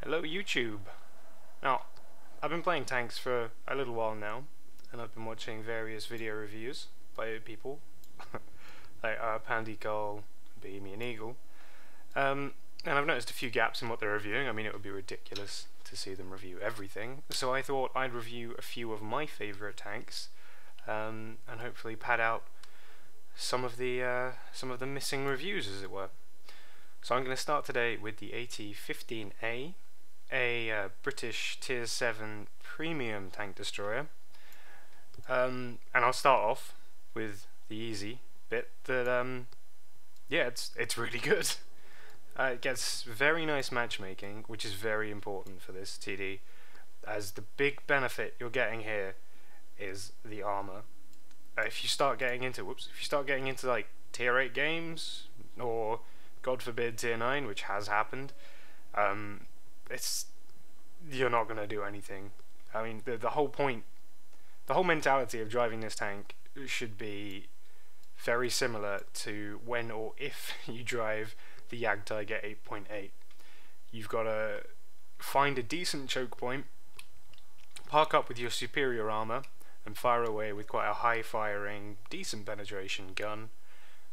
Hello YouTube! Now, I've been playing tanks for a little while now, and I've been watching various video reviews by people, like Pandy Cole, Bohemian Eagle, and I've noticed a few gaps in what they're reviewing. I mean, it would be ridiculous to see them review everything, so I thought I'd review a few of my favourite tanks, and hopefully pad out some of the missing reviews, as it were. So I'm going to start today with the At-15a, a British Tier VII premium tank destroyer, and I'll start off with the easy bit that yeah, it's really good. It gets very nice matchmaking, which is very important for this TD, as the big benefit you're getting here is the armor. If you start getting into like Tier 8 games, or God forbid Tier 9, which has happened, you're not going to do anything. I mean, the whole point, the whole mentality of driving this tank should be very similar to when or if you drive the Tiger 8.8. You've got to find a decent choke point, park up with your superior armor, and fire away with quite a high firing, decent penetration gun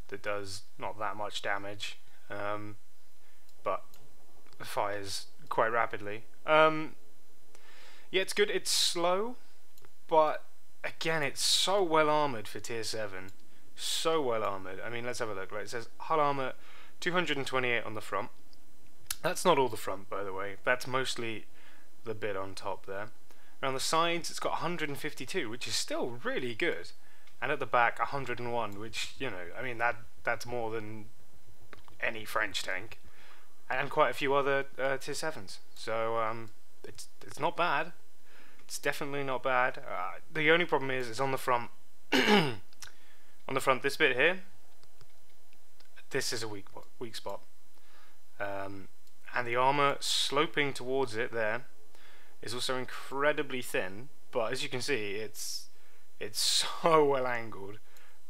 that does not that much damage, but fires quite rapidly. Yeah, it's good. It's slow, but again, it's so well armored for Tier 7. So well armored. I mean, let's have a look. Right, it says hull armor 228 on the front. That's not all the front, by the way. That's mostly the bit on top there. Around the sides, it's got 152, which is still really good. And at the back, 101, which, you know, I mean, that's more than any French tank. And quite a few other Tier 7s. So, it's not bad. It's definitely not bad. The only problem is it's on the front. On the front, this bit here, this is a weak spot. And the armor sloping towards it there is also incredibly thin, but as you can see, it's so well angled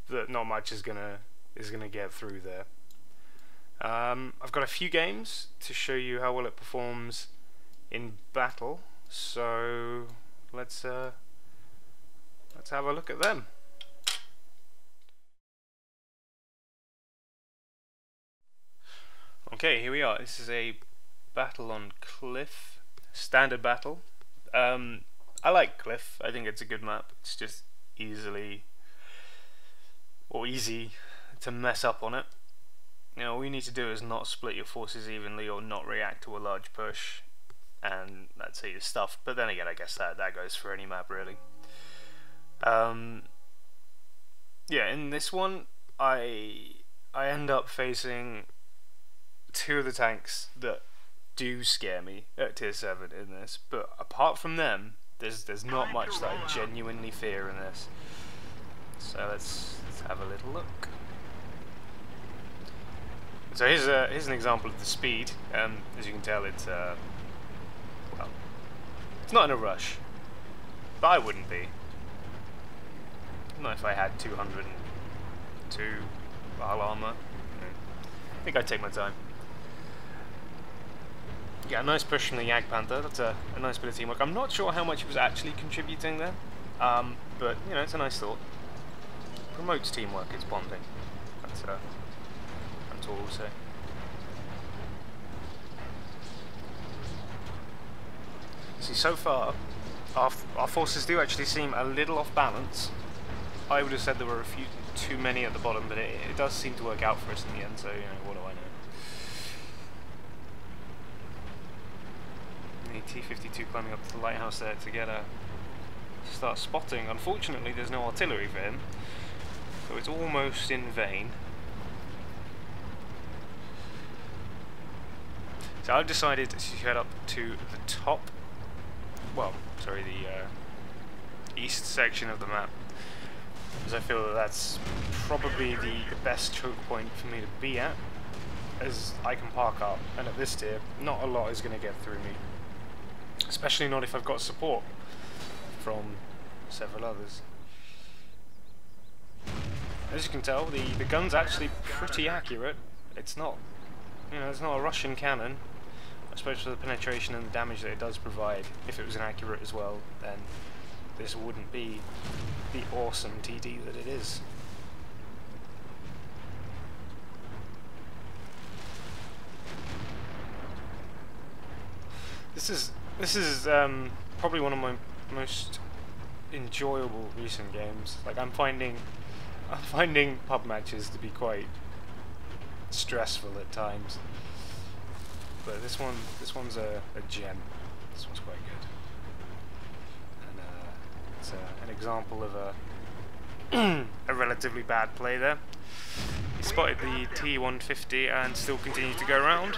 that not much is gonna get through there. I've got a few games to show you how well it performs in battle, so let's have a look at them. Okay, here we are. This is a battle on Cliff, standard battle. I like Cliff. I think it's a good map. It's just easy to mess up on it. You know, all you need to do is not split your forces evenly or not react to a large push, and that's how you're stuffed. But then again, I guess that goes for any map, really. Yeah, in this one, I end up facing two of the tanks that do scare me at Tier 7 in this, but apart from them, there's not much that I genuinely fear in this. So let's have a little look. So here's an example of the speed. As you can tell, it's well, it's not in a rush, but I wouldn't be. Not if I had 202 hull armor. I think I'd take my time. Yeah, a nice push from the Panther. That's a nice bit of teamwork. I'm not sure how much it was actually contributing there, but you know, it's a nice thought. Promotes teamwork, it's bonding. That's all we'll say. See, so far, our forces do actually seem a little off balance. I would have said there were a few too many at the bottom, but it does seem to work out for us in the end, so, you know, what do I know. The T-52 climbing up to the lighthouse there to start spotting. Unfortunately, there's no artillery for him, so it's almost in vain. So I've decided to head up to the top, well, sorry, the east section of the map, because I feel that that's probably the best choke point for me to be at, as I can park up, and at this tier, not a lot is going to get through me. Especially not if I've got support from several others. As you can tell, the gun's actually pretty accurate. It's not, you know, it's not a Russian cannon. I suppose for the penetration and the damage that it does provide, if it was inaccurate as well, then this wouldn't be the awesome TD that it is. This is probably one of my most enjoyable recent games. Like I'm finding pub matches to be quite stressful at times, but this one's a gem. This one's quite good, and it's an example of a relatively bad play there. He spotted the T-150 and still continued to go around.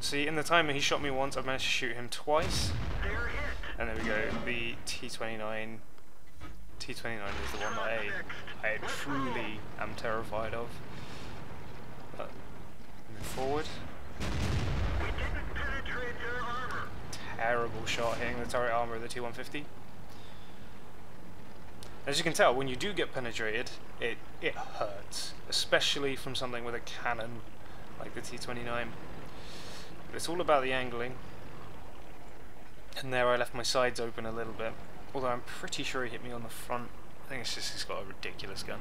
See, in the timer he shot me once, I've managed to shoot him twice. And there we go, the T-29 is the one that I truly am terrified of. But, move forward. Terrible shot hitting the turret armor of the T-150. As you can tell, when you do get penetrated, it hurts. Especially from something with a cannon like the T-29. It's all about the angling, and there I left my sides open a little bit, although I'm pretty sure he hit me on the front. I think it's just he's got a ridiculous gun.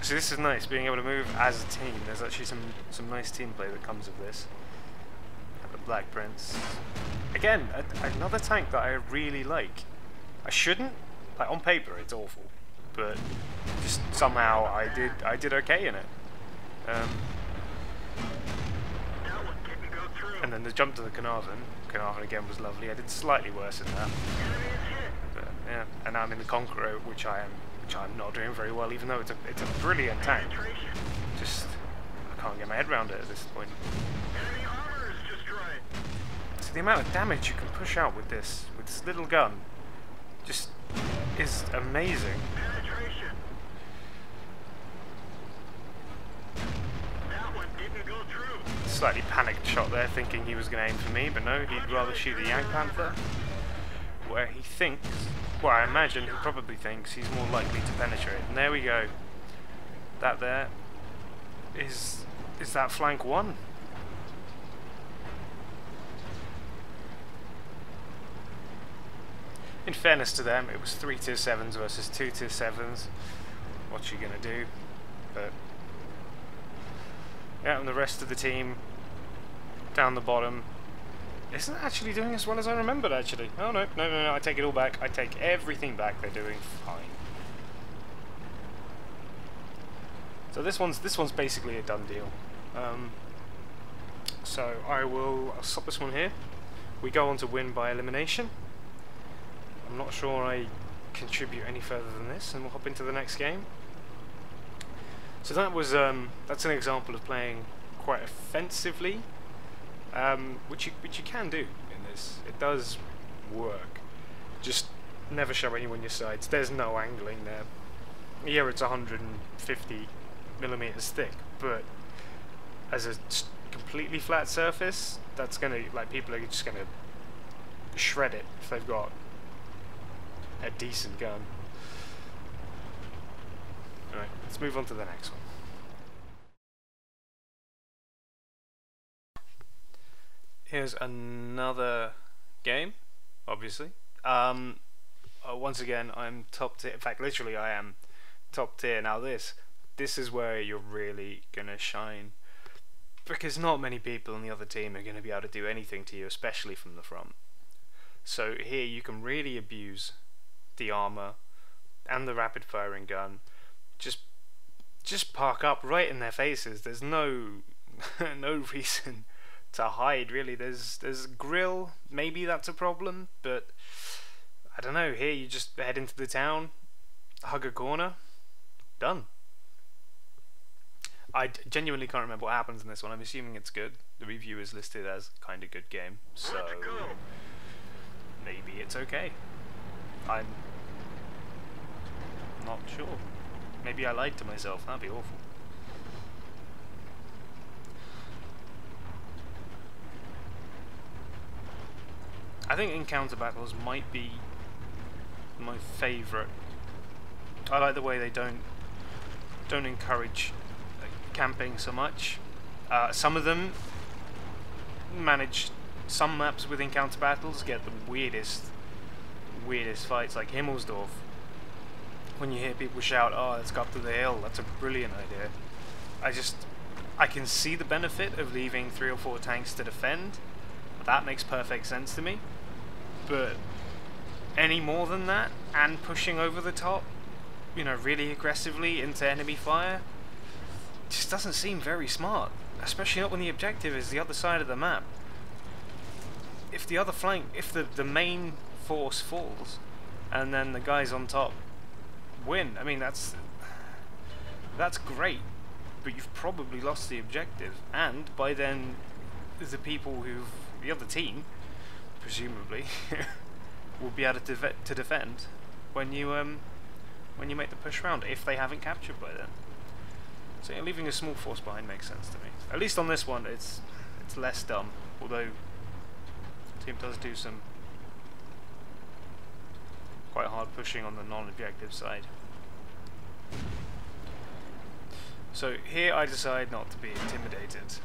So this is nice, being able to move as a team. There's actually some nice team play that comes of this. The Black Prince. Again, another tank that I really like. I shouldn't, like on paper it's awful, but just somehow I did okay in it. And then the jump to the Carnarvon again was lovely. I did slightly worse than that. But, yeah, and now I'm in the Conqueror, which I'm not doing very well, even though it's a brilliant tank. Just I can't get my head around it at this point. So the amount of damage you can push out with this little gun just is amazing. Slightly panicked shot there, thinking he was going to aim for me, but no, he'd rather shoot the Yang Panther, where he thinks, well, I imagine he probably thinks he's more likely to penetrate. And there we go. That there is that flank one. In fairness to them, it was 3 Tier 7s versus 2 Tier 7s. What you gonna do? But yeah, and the rest of the team down the bottom isn't actually doing as well as I remembered, actually. Oh no, I take it all back. I take everything back. They're doing fine. So this one's basically a done deal. So I'll stop this one here. We go on to win by elimination. I'm not sure I contribute any further than this, and we'll hop into the next game. So that was that's an example of playing quite offensively, which you can do in this. It does work. Just never show anyone your sides. There's no angling there. Yeah, it's 150 millimeters thick, but as a completely flat surface, that's gonna, like, people are just gonna shred it if they've got a decent gun. Alright, let's move on to the next one. Here's another game, obviously. Once again, I'm top tier. In fact, literally, I am top tier. Now this is where you're really gonna shine, because not many people on the other team are gonna be able to do anything to you, especially from the front. So here you can really abuse the armor and the rapid firing gun. Just park up right in their faces. There's no no reason to hide, really. There's grill, maybe that's a problem, but I don't know. Here you just head into the town, hug a corner, done. I genuinely can't remember what happens in this one. I'm assuming it's good. The review is listed as kind of good game, so maybe it's okay. I'm not sure. Maybe I lied to myself. That'd be awful. I think encounter battles might be my favourite I like the way they don't encourage camping so much. Some of them manage, some maps with encounter battles get the weirdest fights, like Himmelsdorf. When you hear people shout, "Oh, let's go up to the hill," that's a brilliant idea. I can see the benefit of leaving 3 or 4 tanks to defend. That makes perfect sense to me. But any more than that, and pushing over the top, you know, really aggressively into enemy fire, just doesn't seem very smart. Especially not when the objective is the other side of the map. If the other flank, if the main force falls, and then the guys on top win, I mean, that's great, but you've probably lost the objective, and by then the other team, presumably, will be able to defend when you make the push round, if they haven't captured by then. So leaving a small force behind makes sense to me. At least on this one, it's less dumb, although the team does do some quite hard pushing on the non-objective side. So here I decide not to be intimidated.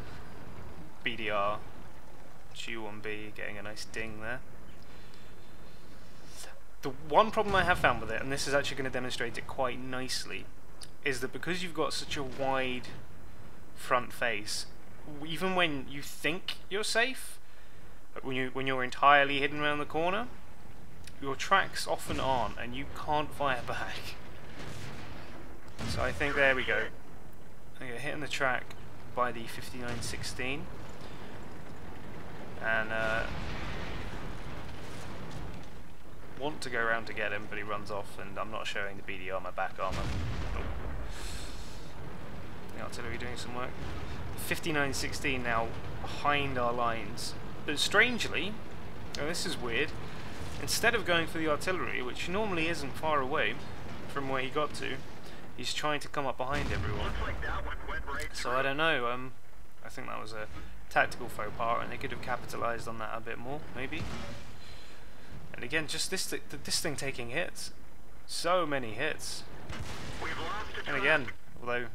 BDR, G1B, getting a nice ding there. The one problem I have found with it, and this is actually going to demonstrate it quite nicely, is that because you've got such a wide front face, even when you think you're safe, when you're entirely hidden around the corner, your tracks often aren't, and you can't fire back. So I think, there we go. I get hit in the track by the 5916, and want to go around to get him, but he runs off, and I'm not showing the BDR my back armor. Oh. The artillery doing some work. 5916 now behind our lines, but strangely, oh, this is weird, instead of going for the artillery, which normally isn't far away from where he got to, he's trying to come up behind everyone. So I don't know, I think that was a tactical faux pas, and they could have capitalised on that a bit more, maybe. And again, just this thing taking hits. So many hits. And again, although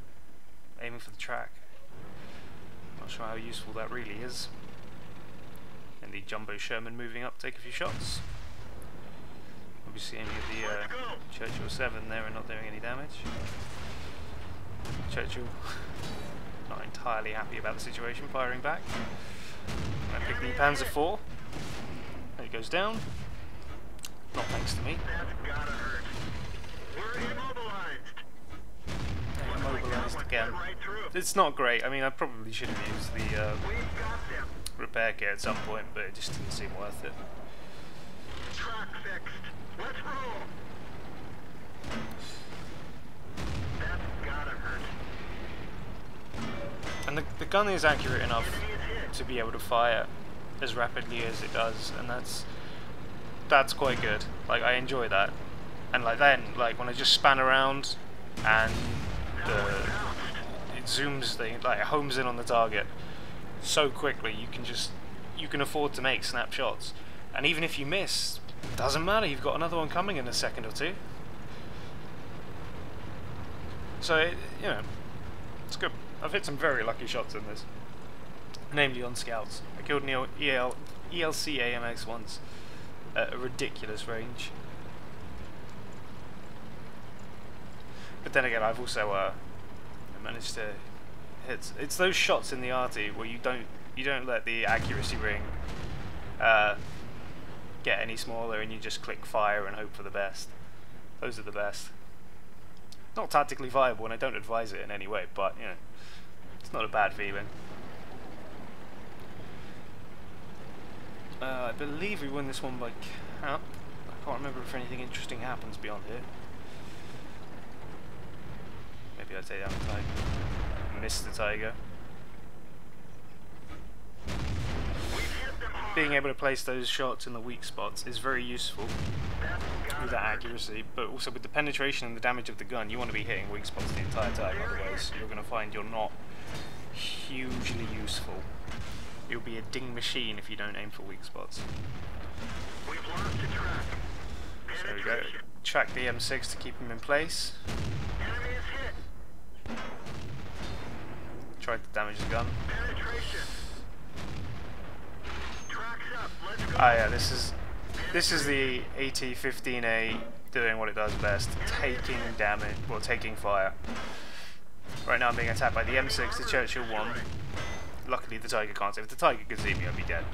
aiming for the track, not sure how useful that really is. And the Jumbo Sherman moving up, take a few shots. Obviously aiming at the Churchill 7 there and not doing any damage. Churchill not entirely happy about the situation, firing back. I pick the Panzer IV. There he goes down. Not thanks to me. That's gotta hurt. We're immobilized. Immobilized again. It's not great. I mean, I probably should have used the repair kit at some point, but it just didn't seem worth it. Track fixed. Let's roll. That's gotta hurt. And the gun is accurate enough to be able to fire as rapidly as it does, and that's quite good. Like, I enjoy that. And like then, like when I just span around and it zooms, like it homes in on the target so quickly, you can afford to make snapshots. And even if you miss, doesn't matter, you've got another one coming in a second or two. So you know, it's good. I've hit some very lucky shots in this, namely on scouts. I killed an ELC AMX once at a ridiculous range. But then again, I've also managed to hit. It's those shots in the arty where you don't let the accuracy ring get any smaller, and you just click fire and hope for the best. Those are the best. Not tactically viable, and I don't advise it in any way, but you know, it's not a bad feeling. I believe we win this one by cap. I can't remember if anything interesting happens beyond here. Maybe I take down the tiger. Miss the tiger. Being able to place those shots in the weak spots is very useful with that accuracy, but also with the penetration and the damage of the gun, you want to be hitting weak spots the entire time, otherwise you're going to find you're not hugely useful. You'll be a ding machine if you don't aim for weak spots. We've lost the track. So there we go. track the M6 to keep him in place. Enemy is hit. Try to damage the gun. Penetration. Tracks up. Let's go. Ah yeah, this is the At-15a doing what it does best, taking damage, well, taking fire. Right now I'm being attacked by the M6, the Churchill 1. Luckily the Tiger can't. If the Tiger could see me, I'd be dead.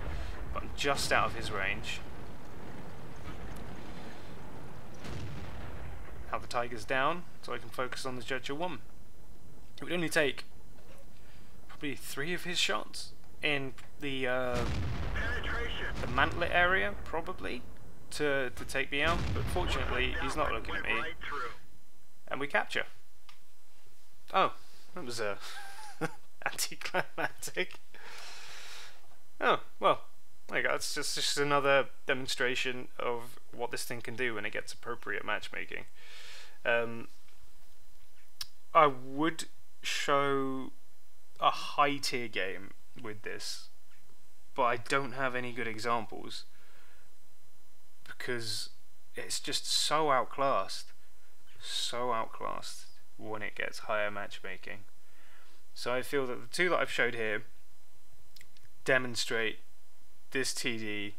But I'm just out of his range. Now the Tiger's down, so I can focus on the Churchill 1. It would only take probably 3 of his shots in the mantlet area, probably, to take me out. But fortunately, he's not looking at me, and we capture. Oh, that was anticlimactic. Oh, well, there you go. It's just another demonstration of what this thing can do when it gets appropriate matchmaking. I would show a high tier game with this, but I don't have any good examples because it's just so outclassed when it gets higher matchmaking. So I feel that the two that I've showed here demonstrate this TD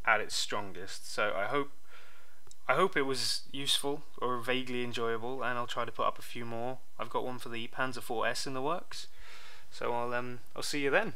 at its strongest. So I hope it was useful or vaguely enjoyable, and I'll try to put up a few more. I've got one for the Panzer IV's in the works, so I'll see you then.